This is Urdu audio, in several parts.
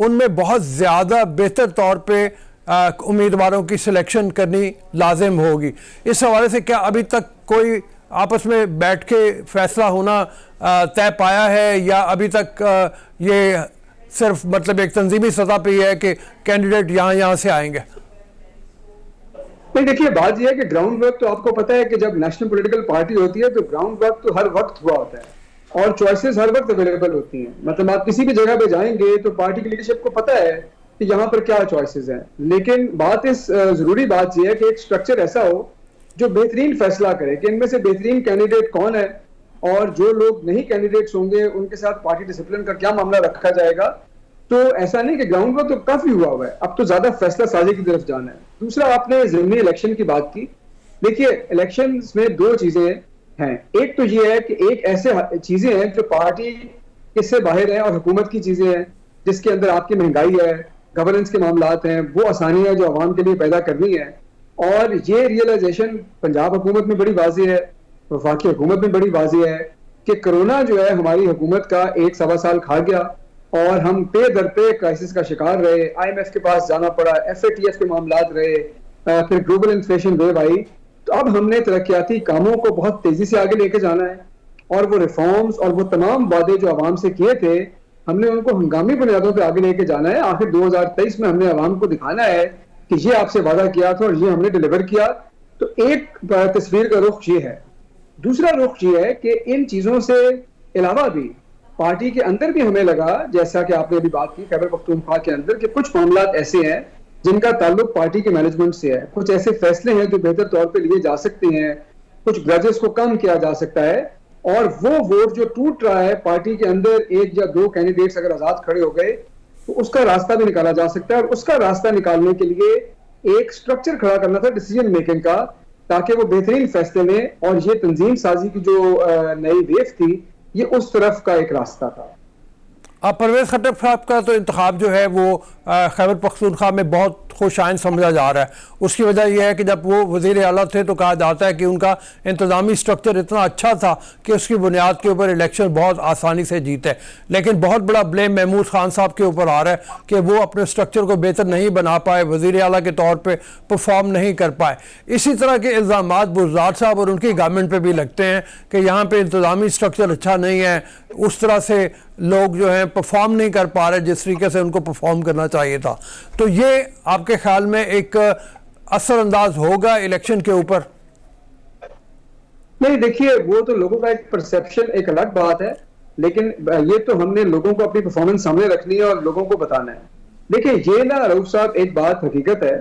ان میں بہت زیادہ بہتر طور پہ امیدواروں کی سلیکشن کرنی لازم ہوگی. اس حوالے سے کیا ابھی تک کوئی آپس میں بیٹھ کے فیصلہ ہونا طے پایا ہے, یا ابھی تک یہ صرف مطلب ایک تنظیمی سطح پہ یہ ہے کہ کینڈیڈیٹ یہاں سے آئیں گے؟ نہیں, دیکھیے بات یہ ہے کہ گراؤنڈ ورک تو آپ کو پتا ہے کہ جب نیشنل پولیٹیکل پارٹی ہوتی ہے تو گراؤنڈ ورک تو ہر وقت ہوا ہوتا ہے اور چوائسیز ہر وقت اویلیبل ہوتی ہیں. مطلب آپ کسی بھی جگہ پہ جائیں گے تو پارٹی کی لیڈرشپ کو پتا ہے کہ یہاں پر کیا چوائسیز ہیں, لیکن ضروری بات یہ ہے کہ ایک سٹرکچر ایسا ہو جو بہترین فیصلہ کرے کہ ان میں سے بہترین کینڈیڈیٹ کون ہے, اور جو لوگ نہیں کینڈیڈیٹس ہوں گے ان کے ساتھ پارٹی ڈسپلن کا کیا معاملہ رکھا جائے گا. تو ایسا نہیں کہ گراؤنڈ ورک تو کافی ہوا ہے, اب تو زیادہ فیصلہ سازی کی طرف جانا ہے. دوسرا, آپ نے ضمنی الیکشن کی بات کی. دیکھیے الیکشنز میں دو چیزیں ہیں. ایک تو یہ ہے کہ ایک ایسے چیزیں ہیں جو پارٹی اس سے باہر ہیں اور حکومت کی چیزیں ہیں, جس کے اندر آپ کی مہنگائی ہے, گورننس کے معاملات ہیں, وہ آسانیاں جو عوام کے لیے پیدا کرنی ہے. اور یہ ریئلائزیشن پنجاب حکومت میں بڑی واضح ہے, وفاقی حکومت میں بڑی واضح ہے کہ کرونا جو ہے ہماری حکومت کا 1.25 سال کھا گیا اور ہم پے در پے کرائسس کا شکار رہے. آئی ایم ایف کے پاس جانا پڑا, ایف اے ٹی ایف کے معاملات رہے, پھر گلوبل انفلیشن ویو آئی. تو اب ہم نے ترقیاتی کاموں کو بہت تیزی سے آگے لے کے جانا ہے, اور وہ ریفارمز اور وہ تمام وعدے جو عوام سے کیے تھے ہم نے ان کو ہنگامی بنیادوں پہ آگے لے کے جانا ہے. آخر 2023 میں ہم نے عوام کو دکھانا ہے کہ یہ آپ سے وعدہ کیا تھا اور یہ ہم نے ڈیلیور کیا. تو ایک تصویر کا رخ یہ ہے. دوسرا رخ یہ ہے کہ ان چیزوں سے علاوہ بھی پارٹی کے اندر بھی ہمیں لگا, جیسا کہ آپ نے ابھی بات کی خیبر پختونخوا کے اندر, کہ کچھ معاملات ایسے ہیں جن کا تعلق پارٹی کے مینجمنٹ سے ہے. کچھ ایسے فیصلے ہیں جو بہتر طور پہ لیے جا سکتے ہیں, کچھ گرجز کو کم کیا جا سکتا ہے, اور وہ ووٹ جو ٹوٹ رہا ہے پارٹی کے اندر, 1 یا 2 کینڈیڈیٹس اگر آزاد کھڑے ہو گئے تو اس کا راستہ بھی نکالا جا سکتا ہے. اور اس کا راستہ نکالنے کے لیے ایک سٹرکچر کھڑا کرنا تھا ڈیسیجن میکنگ کا, تاکہ وہ بہترین فیصلے لیں. اور یہ تنظیم سازی کی جو نئی ویو تھی, یہ اس طرف کا ایک راستہ تھا. پرویز خٹک صاحب کا تو انتخاب جو ہے وہ خیبر پختونخوا میں بہت خوش آئند سمجھا جا رہا ہے. اس کی وجہ یہ ہے کہ جب وہ وزیر اعلیٰ تھے تو کہا جاتا ہے کہ ان کا انتظامی سٹرکچر اتنا اچھا تھا کہ اس کی بنیاد کے اوپر الیکشن بہت آسانی سے جیتے. لیکن بہت بڑا بلیم محمود خان صاحب کے اوپر آ رہا ہے کہ وہ اپنے سٹرکچر کو بہتر نہیں بنا پائے, وزیر اعلیٰ کے طور پہ پرفارم نہیں کر پائے. اسی طرح کے الزامات بزدار صاحب اور ان کی گورنمنٹ پہ بھی لگتے ہیں کہ یہاں پہ انتظامی سٹرکچر اچھا نہیں ہے, اس طرح سے لوگ جو ہیں پرفارم نہیں کر پا رہے جس طریقے سے ان کو پرفارم کرنا چاہیے تھا. تو یہ آپ کے خیال میں ایک اثر انداز ہوگا الیکشن کے اوپر؟ نہیں, دیکھیے وہ تو لوگوں کا ایک پرسیپشن ایک الگ بات ہے, لیکن یہ تو ہم نے لوگوں کو اپنی پرفارمنس سامنے رکھنی ہے اور لوگوں کو بتانا ہے. دیکھیے یہ نا رؤوف صاحب, ایک بات حقیقت ہے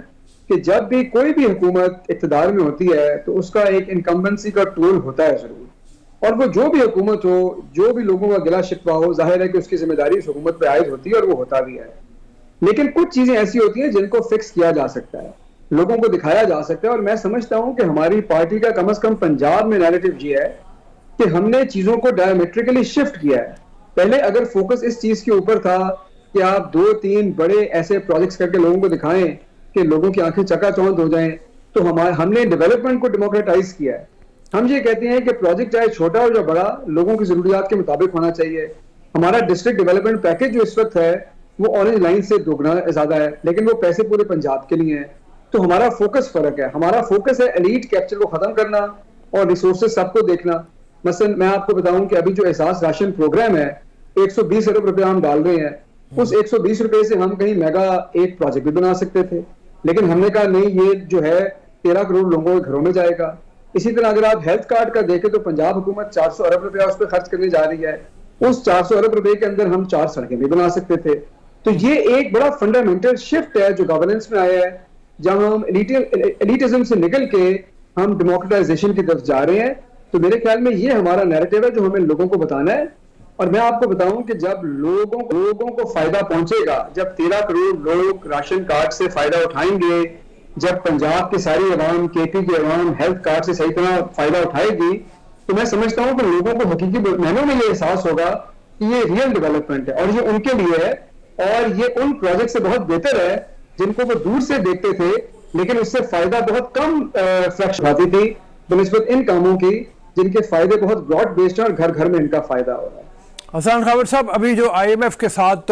کہ جب بھی کوئی بھی حکومت اقتدار میں ہوتی ہے تو اس کا ایک انکمبنسی کا ٹول ہوتا ہے ضرور, اور وہ جو بھی حکومت ہو, جو بھی لوگوں کا گلا شکوہ ہو, ظاہر ہے کہ اس کی ذمہ داری اس حکومت پہ عائد ہوتی ہے اور وہ ہوتا بھی ہے. لیکن کچھ چیزیں ایسی ہوتی ہیں جن کو فکس کیا جا سکتا ہے, لوگوں کو دکھایا جا سکتا ہے. اور میں سمجھتا ہوں کہ ہماری پارٹی کا کم از کم پنجاب میں نیریٹو یہ ہے کہ ہم نے چیزوں کو ڈائمیٹریکلی شفٹ کیا ہے. پہلے اگر فوکس اس چیز کے اوپر تھا کہ آپ 2-3 بڑے ایسے پروجیکٹس کر کے لوگوں کو دکھائیں کہ لوگوں کی آنکھیں چکا چوندھ ہو جائیں, تو ہم نے ڈیولپمنٹ کو ڈیموکریٹائز کیا ہے. ہم یہ کہتے ہیں کہ پروجیکٹ چاہے چھوٹا ہو یا بڑا, لوگوں کی ضروریات کے مطابق ہونا چاہیے. ہمارا ڈسٹرکٹ ڈیولپمنٹ پیکج جو اس وقت ہے وہ اورنج لائن سے دوگنا زیادہ ہے, لیکن وہ پیسے پورے پنجاب کے لیے ہیں. تو ہمارا فوکس فرق ہے. ہمارا فوکس ہے ایلیٹ کیپچر کو ختم کرنا اور ریسورسز سب کو دیکھنا. مثلا میں آپ کو بتاؤں کہ ابھی جو احساس راشن پروگرام ہے, 120 ارب روپے ہم ڈال رہے ہیں. اس 120 روپے سے ہم کہیں میگا ایک پروجیکٹ بھی بنا سکتے تھے, لیکن ہم نے کہا نہیں, یہ جو ہے 13 کروڑ لوگوں کے گھروں میں جائے گا. اسی طرح اگر آپ ہیلتھ کارڈ کا دیکھیں تو پنجاب حکومت 400 ارب روپیہ اس پہ خرچ کرنے جا رہی ہے. اس 400 ارب روپے کے اندر ہم 4 سڑکیں بھی بنا سکتے تھے. تو یہ ایک بڑا فنڈامنٹل شفٹ ہے جو گورننس میں آیا ہے, جہاں ہم ایلیٹزم سے نکل کے ہم ڈیموکریٹائزیشن کی طرف جا رہے ہیں. تو میرے خیال میں یہ ہمارا نیریٹو ہے جو ہمیں لوگوں کو بتانا ہے. اور میں آپ کو بتاؤں کہ جب لوگوں کو فائدہ پہنچے گا, جب 13 کروڑ لوگ راشن کارڈ سے فائدہ اٹھائیں گے, جب پنجاب کی ساری عوام, کے پی کی عوام ہیلتھ کارڈ سے صحیح طرح فائدہ اٹھائے گی, تو میں سمجھتا ہوں کہ لوگوں کو حقیقی معنوں میں یہ احساس ہوگا کہ یہ ریئل ڈیولپمنٹ ہے اور یہ ان کے لیے ہے, اور یہ ان پروجیکٹ سے بہت بہتر ہے جن کو وہ دور سے دیکھتے تھے لیکن اس سے فائدہ بہت کم فریکشن آتی تھی بنسبت ان کاموں کی جن کے فائدے بہت براڈ بیسڈ ہیں اور گھر گھر میں ان کا فائدہ ہو رہا ہے. حسن خاور صاحب, ابھی جو آئی ایم ایف کے ساتھ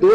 2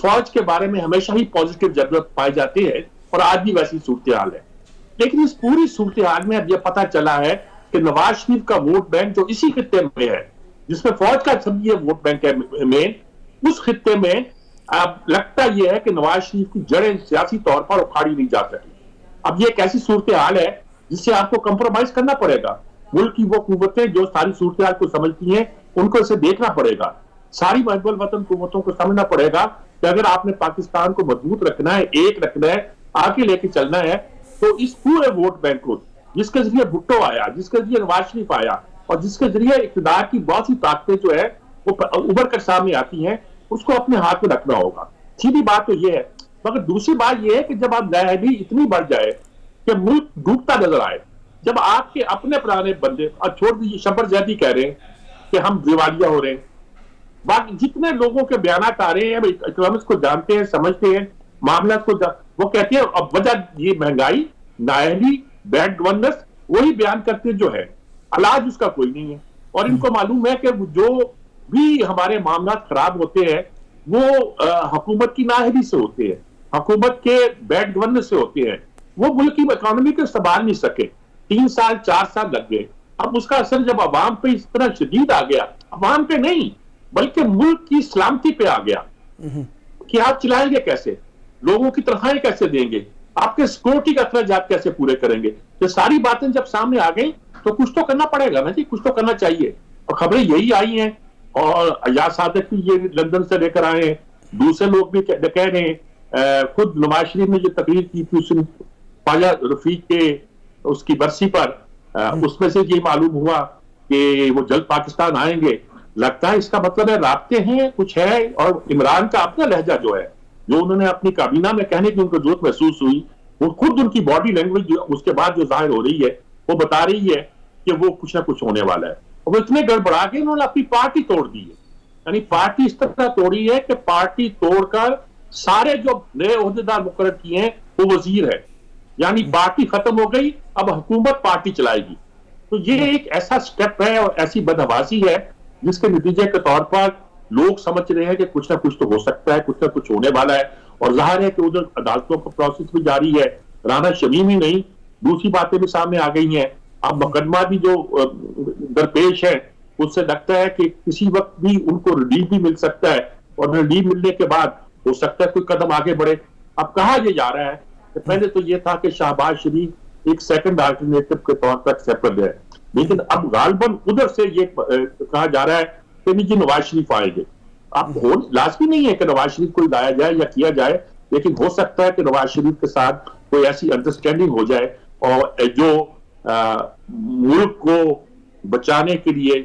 فوج کے بارے میں ہمیشہ ہی پازیٹیو ضرورت پائی جاتی ہے اور آج بھی ویسی صورتحال ہے. لیکن اس پوری صورتحال میں اب یہ پتہ چلا ہے کہ نواز شریف کا ووٹ بینک جو اسی خطے میں ہے, جس میں فوج کا سب یہ ووٹ بینک ہے مین, اس خطے میں اب لگتا یہ ہے کہ نواز شریف کی جڑیں سیاسی طور پر اکھاڑی نہیں جا سکی. اب یہ ایک ایسی صورتحال ہے جس سے آپ کو کمپرومائز کرنا پڑے گا. ملک کی وہ قوتیں جو ساری صورتحال کو سمجھتی ہیں ان کو اسے دیکھنا پڑے گا. ساری محب الوطن قوتوں کو سمجھنا پڑے گا کہ اگر آپ نے پاکستان کو مضبوط رکھنا ہے, ایک رکھنا ہے, آگے لے کے چلنا ہے, تو اس پورے ووٹ بینک کو, جس کے ذریعے بھٹو آیا, جس کے ذریعے نواز شریف آیا, اور جس کے ذریعے اقتدار کی بہت سی طاقتیں جو ہے وہ ابھر کر سامنے آتی ہیں, اس کو اپنے ہاتھ میں رکھنا ہوگا. سیدھی بات تو یہ ہے. مگر دوسری بات یہ ہے کہ جب آپ نااہلی اتنی بڑھ جائے کہ ملک ڈوبتا نظر آئے, جب آپ کے اپنے پرانے بندے, اور چھوڑ دیجیے شبر زیدی کہہ رہے ہیں کہ ہم دیوالیہ ہو رہے ہیں, باقی جتنے لوگوں کے بیانات آ رہے ہیں اکنامکس کو جانتے ہیں, سمجھتے ہیں معاملات کو وہ کہتے ہیں اب وجہ یہ مہنگائی, نااہلی, بیڈ گورننس, وہی بیان کرتے جو ہے, علاج اس کا کوئی نہیں ہے. اور ان کو معلوم ہے کہ جو بھی ہمارے معاملات خراب ہوتے ہیں وہ حکومت کی نااہلی سے ہوتے ہیں, حکومت کے بیڈ گورننس سے ہوتے ہیں. وہ ملک کی اکانومی کو سنبھال نہیں سکے, 3 سال 4 سال لگ گئے. اب اس کا اثر جب عوام پہ اس طرح شدید آ گیا, عوام پہ نہیں بلکہ ملک کی سلامتی پہ آ گیا کہ آپ چلائیں گے کیسے, لوگوں کی تنخواہیں کیسے دیں گے, آپ کے سیکورٹی کے اخراجات کیسے پورے کریں گے. یہ ساری باتیں جب سامنے آ گئیں تو کچھ تو کرنا پڑے گا نا جی, کچھ تو کرنا چاہیے. اور خبریں یہی آئی ہیں, اور ایاز صادق بھی یہ لندن سے لے کر آئے ہیں, دوسرے لوگ بھی کہہ رہے ہیں. خود نواز شریف نے جو تقریر کی تھی اس خواجہ رفیق کے اس کی برسی پر, اس میں سے یہ معلوم ہوا کہ وہ جلد پاکستان آئیں گے. لگتا ہے اس کا مطلب ہے رابطے ہیں, کچھ ہے. اور عمران کا اپنا لہجہ جو ہے, جو انہوں نے اپنی کابینہ میں کہنے کی ان کو ضرورت محسوس ہوئی, وہ خود ان کی باڈی لینگویج اس کے بعد جو ظاہر ہو رہی ہے وہ بتا رہی ہے کہ وہ کچھ نہ کچھ ہونے والا ہے. اور وہ اتنے گڑبڑا کے انہوں نے اپنی پارٹی توڑ دی ہے. یعنی پارٹی اس طرح توڑی ہے کہ پارٹی توڑ کر سارے جو نئے عہدیدار مقرر کیے ہیں وہ وزیر ہے. یعنی پارٹی ختم ہو گئی, اب حکومت پارٹی چلائے گی. تو یہ ایک ایسا سٹیپ ہے اور ایسی بدحواسی ہے جس کے نتیجے کے طور پر لوگ سمجھ رہے ہیں کہ کچھ نہ کچھ تو ہو سکتا ہے, کچھ نہ کچھ ہونے والا ہے. اور ظاہر ہے کہ ادھر عدالتوں کا پروسیس بھی جاری ہے, رانا شمیم ہی نہیں دوسری باتیں بھی سامنے آ گئی ہیں. اب مقدمہ بھی جو درپیش ہے اس سے لگتا ہے کہ کسی وقت بھی ان کو ریلیف بھی مل سکتا ہے, اور ریلیف ملنے کے بعد ہو سکتا ہے کوئی قدم آگے بڑھے. اب کہا یہ جا رہا ہے کہ پہلے تو یہ تھا کہ شہباز شریف ایک سیکنڈ آلٹرنیٹو کے طور پر ایکسیپٹ ہے, لیکن اب غالباً ادھر سے یہ کہا جا رہا ہے کہ نہیں جی نواز شریف آئیں گے. اب لازمی نہیں ہے کہ نواز شریف کو لایا جائے یا کیا جائے, لیکن ہو سکتا ہے کہ نواز شریف کے ساتھ کوئی ایسی انڈرسٹینڈنگ ہو جائے اور جو ملک کو بچانے کے لیے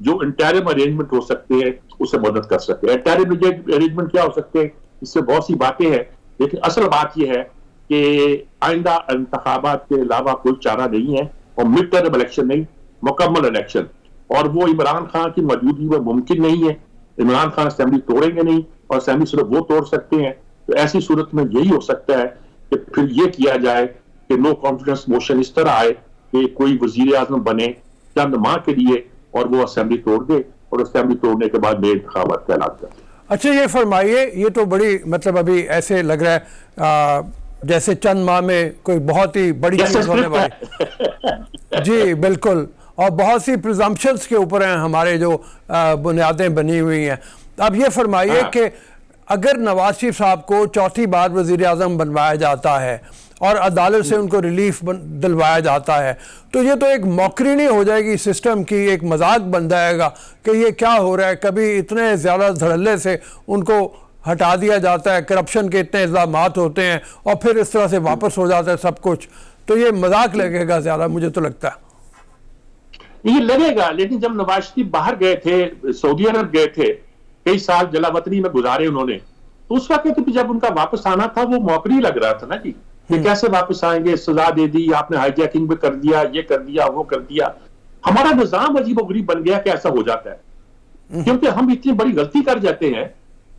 جو انٹرم ارینجمنٹ ہو سکتے ہیں اسے مدد کر سکتے ہیں. انٹرم ارینجمنٹ کیا ہو سکتے ہیں, اس سے بہت سی باتیں ہیں, لیکن اصل بات یہ ہے کہ آئندہ انتخابات کے علاوہ کوئی چارہ نہیں ہے, اور مڈ ٹرم الیکشن نہیں, مکمل الیکشن. اور وہ عمران خان کی موجودگی میں ممکن نہیں ہے. عمران خان اسمبلی توڑیں گے نہیں, اور اسمبلی صرف وہ توڑ سکتے ہیں. تو ایسی صورت میں یہی ہو سکتا ہے کہ پھر یہ کیا جائے کہ نو کانفیڈنس موشن اس طرح آئے کہ کوئی وزیر اعظم بنے چند ماہ کے لیے اور وہ اسمبلی توڑ دے, اور اسمبلی توڑنے کے بعد نئے انتخابات کا اعلان کرے. اچھا یہ فرمائیے, یہ تو بڑی مطلب ابھی ایسے لگ رہا ہے جیسے چند ماہ میں کوئی بہت ہی بڑی چیز ہونے والی. جی بالکل, اور بہت سی پرزمپشنز کے اوپر ہیں ہمارے جو بنیادیں بنی ہوئی ہیں. اب یہ فرمائیے کہ اگر نواز شریف صاحب کو چوتھی بار وزیر اعظم بنوایا جاتا ہے اور عدالت سے ان کو ریلیف دلوایا جاتا ہے, تو یہ تو ایک موکری نہیں ہو جائے گی سسٹم کی, ایک مذاق بن جائے گا کہ یہ کیا ہو رہا ہے. کبھی اتنے زیادہ دھڑلے سے ان کو ہٹا دیا جاتا ہے, کرپشن کے اتنے الزامات ہوتے ہیں, اور پھر اس طرح سے واپس ہو جاتا ہے سب کچھ. تو یہ مذاق لگے گا زیادہ, مجھے تو لگتا ہے. یہ لگے گا, لیکن جب نواز شریف باہر گئے تھے, سعودی عرب گئے تھے, کئی سال جلا وطنی میں گزارے انہوں نے, تو اس وقت جب ان کا واپس آنا تھا وہ موکری لگ رہا تھا نا جی, کہ کیسے واپس آئیں گے, سزا دے دی, آپ نے ہائی جیکنگ بھی کر دیا, یہ کر دیا, وہ کر دیا. ہمارا نظام عجیب و غریب بن گیا کہ ایسا ہو جاتا ہے, کیونکہ ہم اتنی بڑی غلطی کر جاتے ہیں.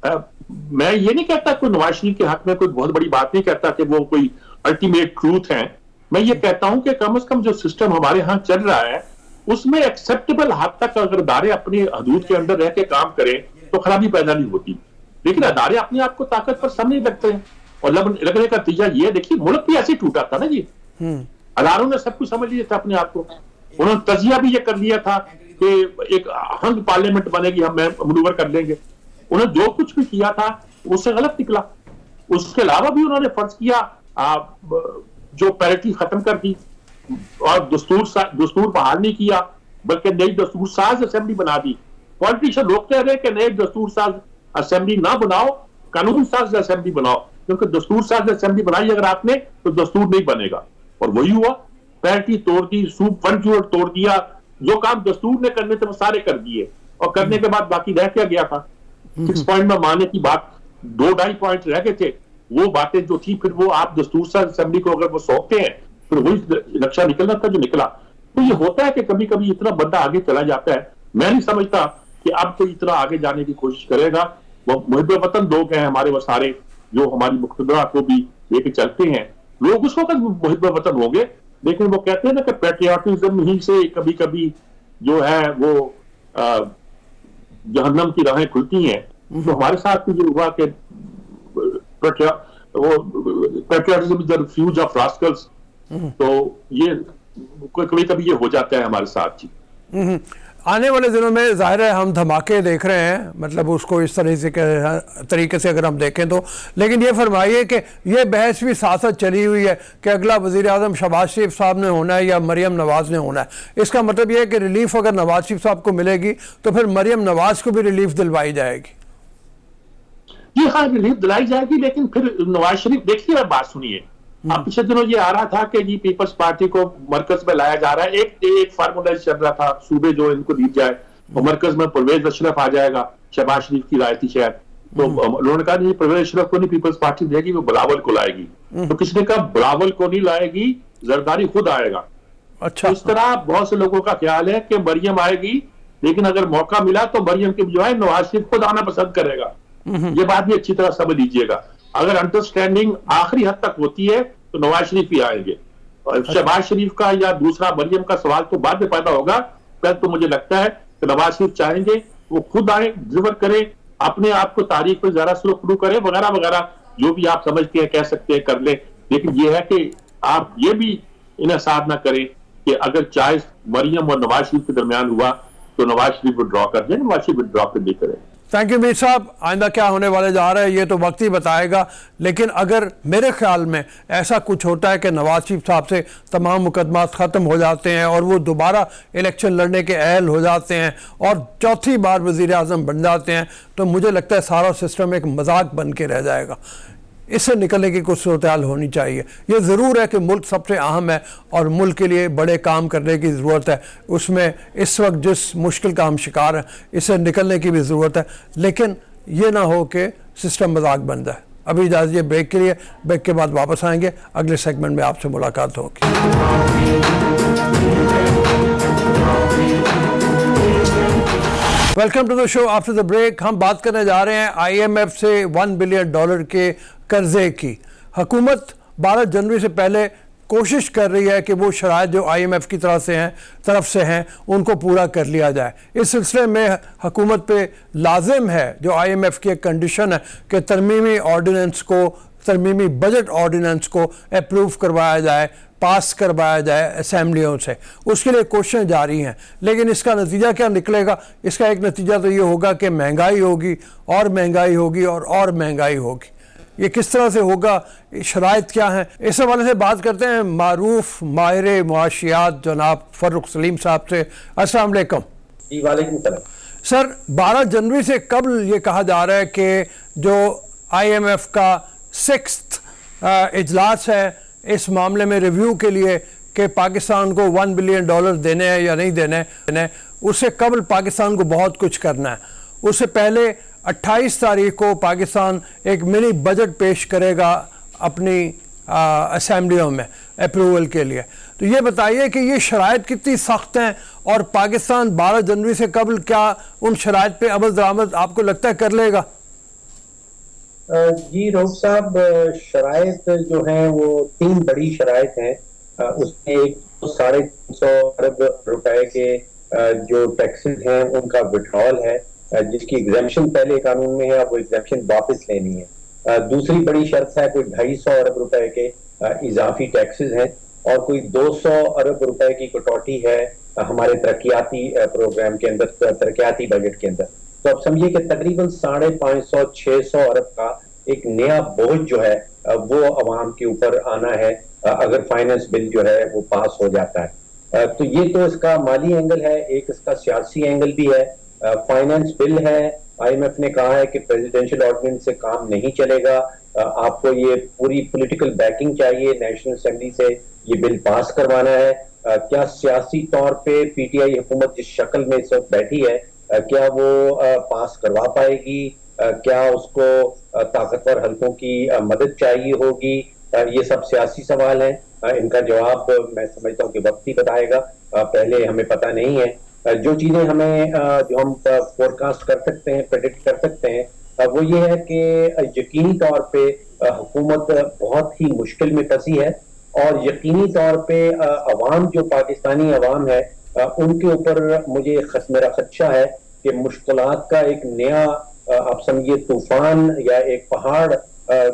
میں یہ نہیں کہتا کوئی نواز شریف کے حق میں کوئی بہت بڑی بات نہیں کہتا کہ وہ کوئی الٹیمیٹ ٹروتھ ہیں. میں یہ کہتا ہوں کہ کم از کم جو سسٹم ہمارے ہاں چل رہا ہے اس میں ایکسیپٹیبل حد تک اگر ادارے اپنی حدود کے اندر رہ کے کام کریں تو خرابی پیدا نہیں ہوتی. لیکن ادارے اپنے آپ کو طاقت پر سمجھنے لگتے ہیں, اور لگنے کا نتیجہ یہ دیکھیے ملک بھی ایسے ٹوٹا تھا نا جی. اداروں نے سب کچھ سمجھ لیا تھا اپنے آپ کو, انہوں نے تجزیہ بھی یہ کر لیا تھا کہ ایک ہنگ پارلیمنٹ بنے گی, ہم منور کر لیں گے. انہوں نے جو کچھ بھی کیا تھا اس سے غلط نکلا. اس کے علاوہ بھی انہوں نے فرض کیا جو پیرٹی ختم کر دی اور دستور بحال نہیں کیا, بلکہ نئی دستور ساز اسمبلی بنا دی. پالیٹیشین لوگ کہہ رہے کہ نئے دستور ساز اسمبلی نہ بناؤ, قانون ساز اسمبلی بناؤ, کیونکہ دستور ساز اسمبلی بنائی اگر آپ نے تو دستور نہیں بنے گا. اور وہی ہوا, پیرٹی توڑ دی, سوپ 1 توڑ دیا, جو کام دستور نے کرنے تھے وہ سارے کر دیے, اور کرنے کے بعد باقی رہ کیا گیا تھا. 6 پوائنٹ میں مانے کی بات 2-2.5 پوائنٹ رہ گئے تھے, وہ باتیں جو تھی پھر وہ آپ دستور ساز اسمبلی کو اگر وہ سونپتے ہیں پھر وہی نقشہ نکلنا تھا جو نکلا. تو یہ ہوتا ہے کہ کبھی کبھی اتنا بندہ آگے چلا جاتا ہے. میں نہیں سمجھتا کہ اب کوئی اتنا آگے جانے کی کوشش کرے گا. وہ محب وطن لوگ ہیں ہمارے, وہ سارے جو ہماری مقتدرہ کو بھی لے کے چلتے ہیں, لوگ اس وقت محب وطن ہوں گے, لیکن وہ کہتے ہیں نا کہ پیٹریاٹزم ہی سے کبھی کبھی جو ہے وہ جہنم کی راہیں کھلتی ہیں. تو ہمارے ساتھ بھی یہ ہوا کہ پیٹریاٹزم از دی ریفیوج آف راسکلز. تو یہ کبھی کبھی یہ ہو جاتا ہے ہمارے ساتھ جی. آنے والے دنوں میں ظاہر ہے ہم دھماکے دیکھ رہے ہیں, مطلب اس کو اس طریقے سے اگر ہم دیکھیں تو, لیکن یہ فرمائیے کہ یہ بحث بھی ساتھ ساتھ چلی ہوئی ہے کہ اگلا وزیر اعظم شہباز شریف صاحب نے ہونا ہے یا مریم نواز نے ہونا ہے. اس کا مطلب یہ ہے کہ ریلیف اگر نواز شریف صاحب کو ملے گی تو پھر مریم نواز کو بھی ریلیف دلوائی جائے گی. جی ہاں, ریلیف دلائی جائے گی, لیکن پھر نواز شریف دیکھیے بات سنیے. اب پچھلے دنوں یہ آ رہا تھا کہ جی پیپلز پارٹی کو مرکز میں لایا جا رہا ہے, ایک فارمولا چل رہا تھا صوبے جو ان کو دی جائے, اور مرکز میں پرویز اشرف آ جائے گا, شہباز شریف کی رائے تھی شاید. تو انہوں نے کہا نہیں پرویز اشرف کو نہیں پیپلز پارٹی دے گی, وہ بلاول کو لائے گی. تو کسی نے کہا بلاول کو نہیں لائے گی, زرداری خود آئے گا. اچھا, اس طرح بہت سے لوگوں کا خیال ہے کہ مریم آئے گی, لیکن اگر موقع ملا تو مریم کے بجائے نواز شریف خود آنا پسند کرے گا. یہ بات بھی اچھی طرح سمجھ لیجیے گا. اگر انڈرسٹینڈنگ آخری حد تک ہوتی ہے تو نواز شریف ہی آئیں گے. شہباز شریف کا یا دوسرا مریم کا سوال تو بعد میں پیدا ہوگا. پہلے تو مجھے لگتا ہے کہ نواز شریف چاہیں گے وہ خود آئیں, ڈلیور کریں, اپنے آپ کو تاریخ پہ ذرا سلوک کریں وغیرہ وغیرہ, جو بھی آپ سمجھتے ہیں کہہ سکتے ہیں کر لیں. لیکن یہ ہے کہ آپ یہ بھی انحصار نہ کریں کہ اگر چائے مریم اور نواز شریف کے درمیان ہوا تو نواز شریف ڈرا کر دیں, نواز شریف ڈرا کر نہیں کریں. تھینک یو میر صاحب. آئندہ کیا ہونے والے جا رہا ہے یہ تو وقت ہی بتائے گا, لیکن اگر میرے خیال میں ایسا کچھ ہوتا ہے کہ نواز شریف صاحب سے تمام مقدمات ختم ہو جاتے ہیں اور وہ دوبارہ الیکشن لڑنے کے اہل ہو جاتے ہیں اور چوتھی بار وزیر اعظم بن جاتے ہیں, تو مجھے لگتا ہے سارا سسٹم ایک مذاق بن کے رہ جائے گا. اس سے نکلنے کی کچھ صورتحال ہونی چاہیے. یہ ضرور ہے کہ ملک سب سے اہم ہے اور ملک کے لیے بڑے کام کرنے کی ضرورت ہے, اس میں اس وقت جس مشکل کا ہم شکار ہیں اس سے نکلنے کی بھی ضرورت ہے, لیکن یہ نہ ہو کہ سسٹم مذاق بن جائے. ابھی اجازت بریک کے لیے, بریک کے بعد واپس آئیں گے, اگلے سیگمنٹ میں آپ سے ملاقات ہوگی. Welcome to the show after the break. ہم بات کرنے جا رہے ہیں آئی ایم ایف سے $1 بلین کے قرضے کی. حکومت 12 جنوری سے پہلے کوشش کر رہی ہے کہ وہ شرائط جو آئی ایم ایف کی طرف سے ہیں ان کو پورا کر لیا جائے. اس سلسلے میں حکومت پہ لازم ہے, جو آئی ایم ایف کی ایک کنڈیشن ہے, کہ ترمیمی بجٹ آرڈیننس کو اپروو کروایا جائے, پاس کروایا جائے اسمبلیوں سے. اس کے لیے کوششیں جاری ہیں, لیکن اس کا نتیجہ کیا نکلے گا؟ اس کا ایک نتیجہ تو یہ ہوگا کہ مہنگائی ہوگی اور مہنگائی ہوگی اور مہنگائی ہوگی. یہ کس طرح سے ہوگا, شرائط کیا ہیں, اس حوالے سے بات کرتے ہیں معروف ماہر معاشیات جناب فرخ سلیم صاحب سے. السلام علیکم. جی وعلیکم السلام. سر, 12 جنوری سے قبل یہ کہا جا رہا ہے کہ جو آئی ایم ایف کا 6th اجلاس ہے اس معاملے میں ریویو کے لیے کہ پاکستان کو $1 بلین دینے ہیں یا نہیں دینے, اس سے قبل پاکستان کو بہت کچھ کرنا ہے. اس سے پہلے 28 تاریخ کو پاکستان ایک منی بجٹ پیش کرے گا اپنی اسمبلیوں میں اپروول کے لیے. تو یہ بتائیے کہ یہ شرائط کتنی سخت ہیں اور پاکستان 12 جنوری سے قبل کیا ان شرائط پہ عمل درآمد آپ کو لگتا ہے کر لے گا؟ جی رؤف صاحب, شرائط جو ہیں وہ 3 بڑی شرائط ہیں. اس میں ایک 350 ارب روپے کے جو ٹیکسز ہیں ان کا وڈرال ہے, جس کی ایگزیمپشن پہلے قانون میں ہے، اب وہ ایگزیمپشن واپس لینی ہے۔ دوسری بڑی شرط ہے کوئی 250 ارب روپے کے اضافی ٹیکسز ہیں، اور کوئی 200 ارب روپے کی کٹوتی ہے ہمارے ترقیاتی پروگرام کے اندر، ترقیاتی بجٹ کے اندر۔ تو اب سمجھیے کہ تقریباً 550-600 ارب کا ایک نیا بوجھ جو ہے وہ عوام کے اوپر آنا ہے اگر فائنانس بل جو ہے وہ پاس ہو جاتا ہے۔ تو یہ تو اس کا مالی اینگل ہے، ایک اس کا سیاسی اینگل بھی ہے۔ فائنانس بل ہے، آئی ایم ایف نے کہا ہے کہ پریزیڈینشیل آرڈیننس سے کام نہیں چلے گا، آپ کو یہ پوری پولیٹیکل بیکنگ چاہیے، نیشنل اسمبلی سے یہ بل پاس کروانا ہے۔ کیا سیاسی طور پہ پی ٹی آئی حکومت جس شکل میں اس وقت بیٹھی ہے کیا وہ پاس کروا پائے گی؟ کیا اس کو طاقتور حلقوں کی مدد چاہیے ہوگی؟ یہ سب سیاسی سوال ہیں، ان کا جواب میں سمجھتا ہوں کہ وقت ہی بتائے گا، پہلے ہمیں پتہ نہیں ہے۔ جو چیزیں ہمیں جو ہم فور کاسٹ کر سکتے ہیں، پریڈکٹ کر سکتے ہیں، وہ یہ ہے کہ یقینی طور پہ حکومت بہت ہی مشکل میں پھنسی ہے، اور یقینی طور پہ عوام جو پاکستانی عوام ہے ان کے اوپر مجھے میرا خدشہ ہے کہ مشکلات کا ایک نیا آپ سمجھیے طوفان یا ایک پہاڑ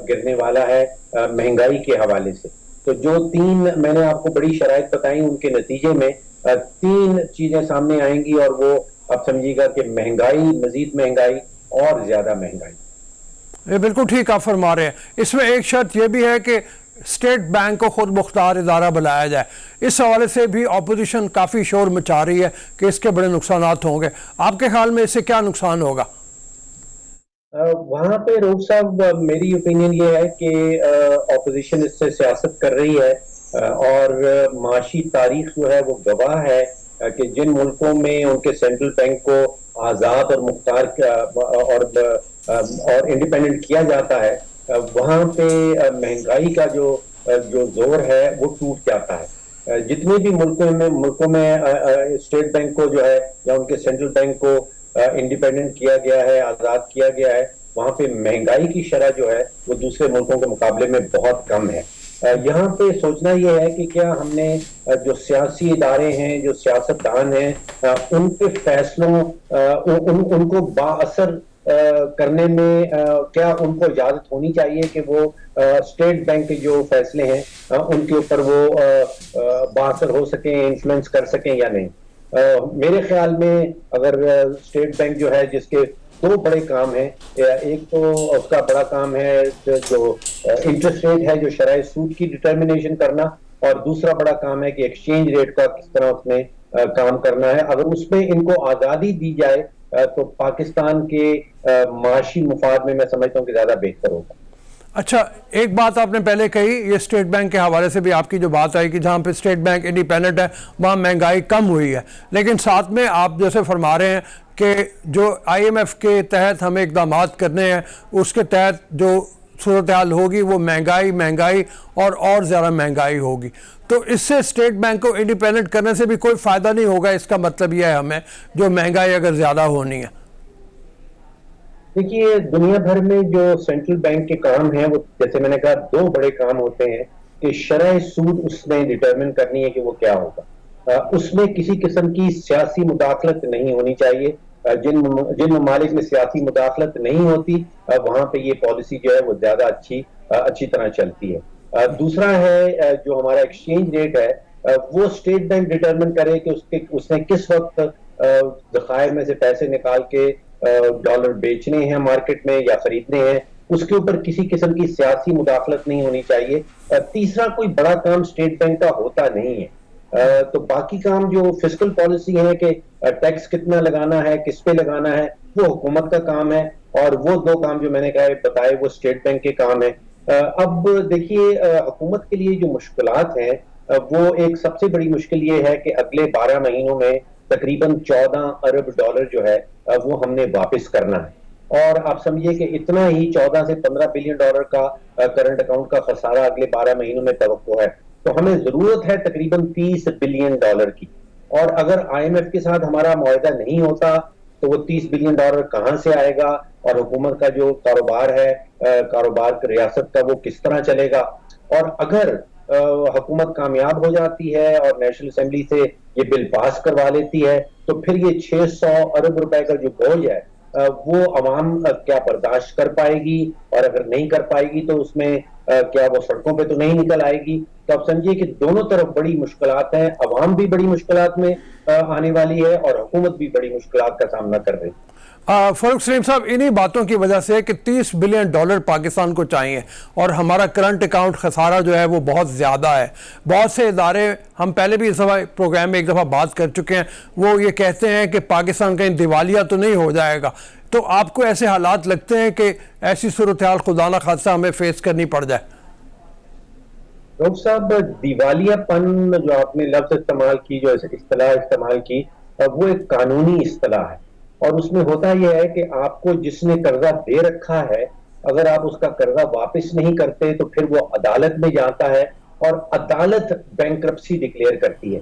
گرنے والا ہے مہنگائی کے حوالے سے۔ تو جو تین میں نے آپ کو بڑی شرائط بتائیں، ان کے نتیجے میں تین چیزیں سامنے آئیں گی، اور وہ آپ سمجھیے گا کہ مہنگائی، مزید مہنگائی اور زیادہ مہنگائی۔ یہ بالکل ٹھیک آپ فرما رہے ہیں۔ اس میں ایک شرط یہ بھی ہے کہ اسٹیٹ بینک کو خود مختار ادارہ بنایا جائے، اس حوالے سے بھی اپوزیشن کافی شور مچا رہی ہے کہ اس کے بڑے نقصانات ہوں گے۔ آپ کے خیال میں اس سے کیا نقصان ہوگا؟ وہاں پہ روف صاحب میری اوپینین یہ ہے کہ اپوزیشن اس سے سیاست کر رہی ہے، اور معاشی تاریخ جو ہے وہ گواہ ہے کہ جن ملکوں میں ان کے سینٹرل بینک کو آزاد اور مختار اور انڈیپینڈنٹ کیا جاتا ہے، وہاں پہ مہنگائی کا جو زور ہے وہ ٹوٹ جاتا ہے۔ جتنے بھی ملکوں میں اسٹیٹ بینک کو جو ہے یا ان کے سینٹرل بینک کو انڈیپینڈنٹ کیا گیا ہے، آزاد کیا گیا ہے، وہاں پہ مہنگائی کی شرح جو ہے وہ دوسرے ملکوں کے مقابلے میں بہت کم ہے۔ یہاں پہ سوچنا یہ ہے کہ کیا ہم نے جو سیاسی ادارے ہیں، جو سیاستدان ہیں، ان کے فیصلوں ان کو بااثر کرنے میں کیا ان کو اجازت ہونی چاہیے کہ وہ اسٹیٹ بینک کے جو فیصلے ہیں ان کے اوپر وہ بااثر ہو سکیں، انفلوئنس کر سکیں یا نہیں؟ میرے خیال میں اگر اسٹیٹ بینک جو ہے، جس کے دو بڑے کام ہیں، ایک تو اس کا بڑا کام ہے جو انٹرسٹ ریٹ ہے، جو شرح سود کی ڈٹرمنیشن کرنا، اور دوسرا بڑا کام ہے کہ ایکسچینج ریٹ کا کس طرح اس میں کام کرنا ہے۔ اگر اس میں ان کو آزادی دی جائے تو پاکستان کے معاشی مفاد میں سمجھتا ہوں کہ زیادہ بہتر ہوگا۔ اچھا، ایک بات آپ نے پہلے کہی، یہ اسٹیٹ بینک کے حوالے سے بھی آپ کی جو بات آئی کہ جہاں پہ اسٹیٹ بینک انڈیپینڈنٹ ہے وہاں مہنگائی کم ہوئی ہے، لیکن ساتھ میں آپ جیسے فرما رہے ہیں کہ جو آئی ایم ایف کے تحت ہمیں اقدامات کرنے ہیں، اس کے تحت جو صورتحال ہوگی وہ مہنگائی اور زیادہ مہنگائی ہوگی۔ تو اس سے اسٹیٹ بینک کو انڈیپینڈنٹ کرنے سے بھی کوئی فائدہ نہیں ہوگا، اس کا مطلب یہ ہے ہمیں جو مہنگائی اگر زیادہ ہونی ہے۔ دیکھیے، دنیا بھر میں جو سینٹرل بینک کے کام ہیں وہ جیسے میں نے کہا دو بڑے کام ہوتے ہیں کہ شرح سود اس نے ڈٹرمن کرنی ہے کہ وہ کیا ہوگا، اس میں کسی قسم کی سیاسی مداخلت نہیں ہونی چاہیے۔ جن ممالک میں سیاسی مداخلت نہیں ہوتی وہاں پہ یہ پالیسی جو ہے وہ زیادہ اچھی طرح چلتی ہے۔ دوسرا ہے جو ہمارا ایکسچینج ریٹ ہے، وہ اسٹیٹ بینک ڈٹرمن کرے کہ اس نے کس وقت ذخائر میں سے پیسے نکال کے ڈالر بیچنے ہیں مارکیٹ میں یا خریدنے ہیں، اس کے اوپر کسی قسم کی سیاسی مداخلت نہیں ہونی چاہیے۔ تیسرا کوئی بڑا کام اسٹیٹ بینک کا ہوتا نہیں ہے۔ تو باقی کام جو فسکل پالیسی ہے کہ ٹیکس کتنا لگانا ہے، کس پہ لگانا ہے، وہ حکومت کا کام ہے، اور وہ دو کام جو میں نے بتائے وہ اسٹیٹ بینک کے کام ہیں۔ اب دیکھیے، حکومت کے لیے جو مشکلات ہیں وہ ایک سب سے بڑی مشکل یہ ہے کہ اگلے 12 مہینوں میں تقریباً 14 ارب ڈالر جو ہے وہ ہم نے واپس کرنا ہے، اور آپ سمجھیے کہ اتنا ہی 14 سے 15 بلین ڈالر کا کرنٹ اکاؤنٹ کا خسارہ اگلے 12 مہینوں میں توقع ہے۔ تو ہمیں ضرورت ہے تقریباً 30 بلین ڈالر کی، اور اگر آئی ایم ایف کے ساتھ ہمارا معاہدہ نہیں ہوتا تو وہ 30 بلین ڈالر کہاں سے آئے گا، اور حکومت کا جو کاروبار ہے، کاروبار ریاست کا، وہ کس طرح چلے گا؟ اور اگر حکومت کامیاب ہو جاتی ہے اور نیشنل اسمبلی سے یہ بل پاس کروا لیتی ہے تو پھر یہ 600 ارب روپے کا جو بوجھ ہے وہ عوام کیا برداشت کر پائے گی، اور اگر نہیں کر پائے گی تو اس میں کیا وہ سڑکوں پہ تو نہیں نکل آئے گی. تو آپ سمجھیے کہ دونوں طرف بڑی مشکلات ہیں، عوام بھی بڑی مشکلات میں آنے والی ہے اور حکومت بھی بڑی مشکلات کا سامنا کر رہی ہے. فاروق سلیم صاحب، انہی باتوں کی وجہ سے کہ $30 بلین پاکستان کو چاہیے اور ہمارا کرنٹ اکاؤنٹ خسارہ جو ہے وہ بہت زیادہ ہے. بہت سے ادارے، ہم پہلے بھی اس دفعہ پروگرام میں ایک دفعہ بات کر چکے ہیں، وہ یہ کہتے ہیں کہ پاکستان کہیں دیوالیہ تو نہیں ہو جائے گا. تو آپ کو ایسے حالات لگتے ہیں کہ ایسی صورتحال خدا نہ خاصہ ہمیں فیس کرنی پڑ جائے؟ ڈاکٹر صاحب، دیوالیہ پن جو آپ نے لفظ استعمال کی، جو اصطلاح استعمال کی، وہ ایک قانونی اصطلاح ہے، اور اس میں ہوتا یہ ہے کہ آپ کو جس نے قرضہ دے رکھا ہے، اگر آپ اس کا قرضہ واپس نہیں کرتے تو پھر وہ عدالت میں جاتا ہے اور عدالت بینکرپسی ڈکلیئر کرتی ہے.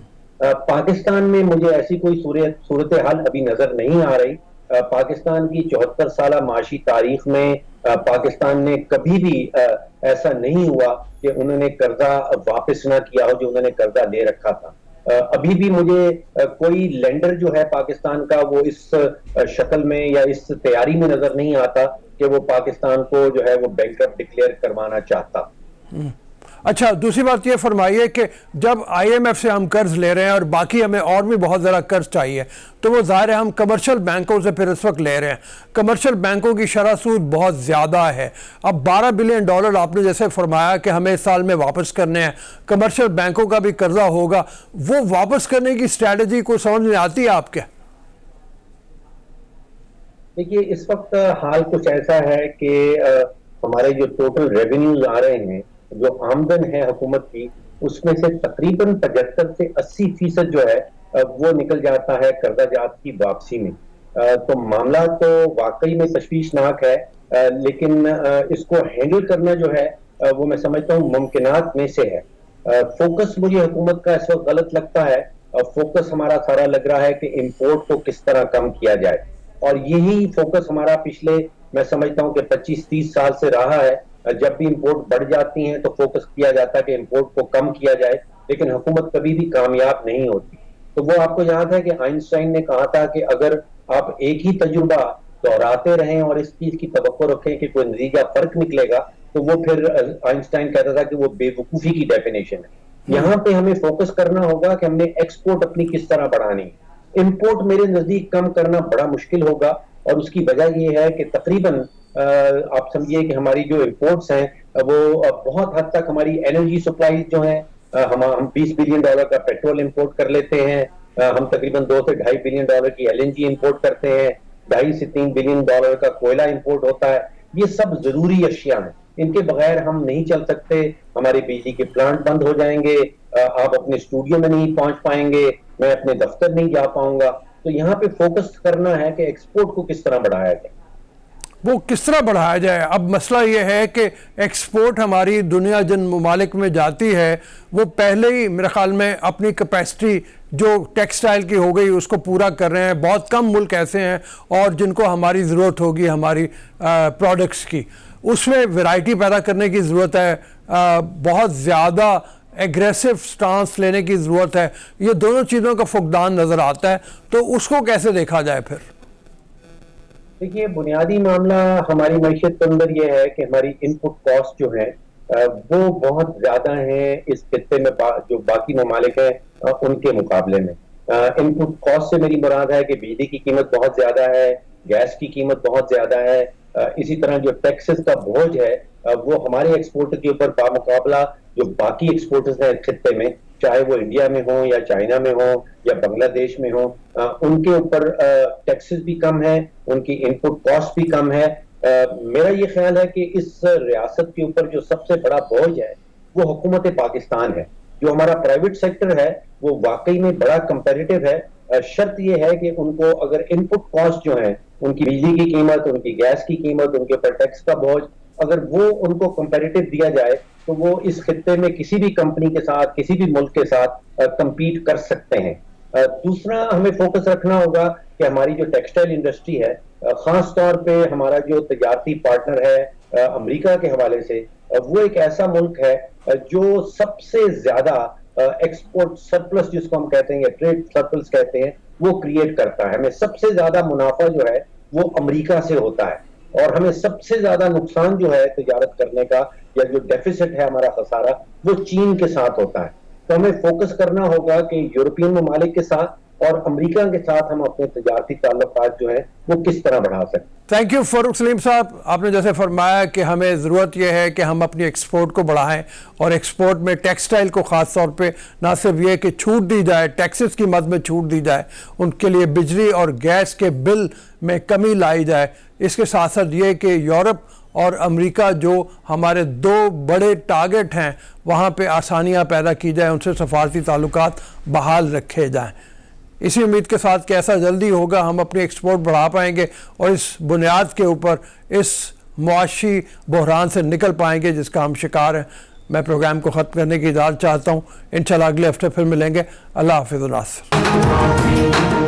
پاکستان میں مجھے ایسی کوئی صورتحال ابھی نظر نہیں آ رہی. پاکستان کی 74 سالہ معاشی تاریخ میں پاکستان نے کبھی بھی ایسا نہیں ہوا کہ انہوں نے قرضہ واپس نہ کیا ہو جو انہوں نے قرضہ لے رکھا تھا. ابھی بھی مجھے کوئی لینڈر جو ہے پاکستان کا وہ اس شکل میں یا اس تیاری میں نظر نہیں آتا کہ وہ پاکستان کو جو ہے وہ بینکرپٹ ڈکلیئر کروانا چاہتا. اچھا، دوسری بات یہ فرمائیے کہ جب آئی ایم ایف سے ہم قرض لے رہے ہیں اور باقی ہمیں اور بھی بہت زیادہ قرض چاہیے، تو وہ ظاہر ہے ہم کمرشل بینکوں سے پھر اس وقت لے رہے ہیں. کمرشل بینکوں کی شرح سود بہت زیادہ ہے. اب $12 بلین آپ نے جیسے فرمایا کہ ہمیں اس سال میں واپس کرنے ہیں، کمرشل بینکوں کا بھی قرضہ ہوگا، وہ واپس کرنے کی اسٹریٹجی کو سمجھ میں آتی ہے آپ کے؟ دیکھیے، اس وقت حال کچھ ایسا ہے کہ ہمارے جو ٹوٹل ریونیوز آ رہے ہیں، جو آمدن ہے حکومت کی، اس میں سے تقریباً 75 سے 80% جو ہے وہ نکل جاتا ہے قرضہ جات کی واپسی میں. تو معاملہ تو واقعی میں تشویشناک ہے، لیکن اس کو ہینڈل کرنا جو ہے وہ میں سمجھتا ہوں ممکنات میں سے ہے. فوکس مجھے حکومت کا اس وقت غلط لگتا ہے. فوکس ہمارا سارا لگ رہا ہے کہ امپورٹ کو کس طرح کم کیا جائے، اور یہی فوکس ہمارا پچھلے میں سمجھتا ہوں کہ 25-30 سال سے رہا ہے. جب بھی امپورٹ بڑھ جاتی ہیں تو فوکس کیا جاتا ہے کہ امپورٹ کو کم کیا جائے، لیکن حکومت کبھی بھی کامیاب نہیں ہوتی. تو وہ آپ کو یاد ہے کہ آئنسٹائن نے کہا تھا کہ اگر آپ ایک ہی تجربہ دہراتے رہیں اور اس چیز کی توقع رکھیں کہ کوئی نتیجہ فرق نکلے گا، تو وہ پھر آئنسٹائن کہتا تھا کہ وہ بے وقوفی کی ڈیفینیشن ہے. یہاں پہ ہمیں فوکس کرنا ہوگا کہ ہم نے ایکسپورٹ اپنی کس طرح بڑھانی ہے. امپورٹ میرے نزدیک کم کرنا بڑا مشکل ہوگا، اور اس کی وجہ یہ ہے کہ تقریباً آپ سمجھیے کہ ہماری جو امپورٹس ہیں وہ بہت حد تک ہماری انرجی سپلائی جو ہیں، ہم $20 بلین کا پیٹرول امپورٹ کر لیتے ہیں، ہم تقریباً $2 سے $2.5 بلین کی LNG امپورٹ کرتے ہیں، $2.5 سے $3 بلین کا کوئلہ امپورٹ ہوتا ہے. یہ سب ضروری اشیاء ہیں، ان کے بغیر ہم نہیں چل سکتے. ہمارے بجلی کے پلانٹ بند ہو جائیں گے، آپ اپنے اسٹوڈیو میں نہیں پہنچ پائیں گے، میں اپنے دفتر نہیں جا پاؤں گا. تو یہاں پہ فوکس کرنا ہے کہ ایکسپورٹ کو کس طرح بڑھایا جائے. وہ کس طرح بڑھایا جائے؟ اب مسئلہ یہ ہے کہ ایکسپورٹ ہماری دنیا جن ممالک میں جاتی ہے وہ پہلے ہی میرے خیال میں اپنی کیپیسٹی جو ٹیکسٹائل کی ہو گئی اس کو پورا کر رہے ہیں. بہت کم ملک ایسے ہیں اور جن کو ہماری ضرورت ہوگی ہماری پروڈکٹس کی. اس میں ویرائٹی پیدا کرنے کی ضرورت ہے، بہت زیادہ ایگریسو سٹانس لینے کی ضرورت ہے. یہ دونوں چیزوں کا فقدان نظر آتا ہے، تو اس کو کیسے دیکھا جائے پھر؟ دیکھیے، بنیادی معاملہ ہماری معیشت کے اندر یہ ہے کہ ہماری ان پٹ کاسٹ جو ہیں وہ بہت زیادہ ہیں اس خطے میں جو باقی ممالک ہیں ان کے مقابلے میں. ان پٹ کاسٹ سے میری مراد ہے کہ بجلی کی قیمت بہت زیادہ ہے، گیس کی قیمت بہت زیادہ ہے، اسی طرح جو ٹیکسز کا بوجھ ہے وہ ہمارے ایکسپورٹ کے اوپر بامقابلہ جو باقی ایکسپورٹرز ہیں خطے میں، چاہے وہ انڈیا میں ہوں یا چائنا میں ہوں یا بنگلہ دیش میں ہوں، ان کے اوپر ٹیکسز بھی کم ہیں، ان کی ان پٹ کاسٹ بھی کم ہے. میرا یہ خیال ہے کہ اس ریاست کے اوپر جو سب سے بڑا بوجھ ہے وہ حکومت پاکستان ہے. جو ہمارا پرائیویٹ سیکٹر ہے وہ واقعی میں بڑا کمپیریٹیو ہے. شرط یہ ہے کہ ان کو اگر ان پٹ کاسٹ جو ہیں، ان کی بجلی کی قیمت، ان کی گیس کی قیمت، ان کے اوپر ٹیکس کا بوجھ، اگر وہ ان کو کمپیریٹیو دیا جائے تو وہ اس خطے میں کسی بھی کمپنی کے ساتھ، کسی بھی ملک کے ساتھ کمپیٹ کر سکتے ہیں. دوسرا ہمیں فوکس رکھنا ہوگا کہ ہماری جو ٹیکسٹائل انڈسٹری ہے، خاص طور پہ ہمارا جو تجارتی پارٹنر ہے امریکہ کے حوالے سے، وہ ایک ایسا ملک ہے جو سب سے زیادہ ایکسپورٹ سرپلس جس کو ہم کہتے ہیں یا ٹریڈ سرپلس کہتے ہیں وہ کریٹ کرتا ہے. ہمیں سب سے زیادہ منافع جو ہے وہ امریکہ سے ہوتا ہے، اور ہمیں سب سے زیادہ نقصان جو ہے تجارت کرنے کا یا جو ڈیفیسٹ ہے ہمارا خسارہ وہ چین کے ساتھ ہوتا ہے. تو ہمیں فوکس کرنا ہوگا کہ یورپین ممالک کے ساتھ اور امریکہ کے ساتھ ہم اپنے تجارتی تعلقات جو ہیں وہ کس طرح بڑھا سکیں. تھینک یو فاروق سلیم صاحب. آپ نے جیسے فرمایا کہ ہمیں ضرورت یہ ہے کہ ہم اپنی ایکسپورٹ کو بڑھائیں، اور ایکسپورٹ میں ٹیکسٹائل کو خاص طور پہ نہ صرف یہ کہ چھوٹ دی جائے، ٹیکسز کی مد میں چھوٹ دی جائے، ان کے لیے بجلی اور گیس کے بل میں کمی لائی جائے. اس کے ساتھ ساتھ یہ کہ یورپ اور امریکہ جو ہمارے دو بڑے ٹارگٹ ہیں وہاں پہ آسانیاں پیدا کی جائیں، ان سے سفارتی تعلقات بحال رکھے جائیں. اسی امید کے ساتھ کہ ایسا جلدی ہوگا، ہم اپنی ایکسپورٹ بڑھا پائیں گے اور اس بنیاد کے اوپر اس معاشی بحران سے نکل پائیں گے جس کا ہم شکار ہیں. میں پروگرام کو ختم کرنے کی اجازت چاہتا ہوں. انشاءاللہ اگلے ہفتے پھر ملیں گے. اللہ حافظ. ناصر.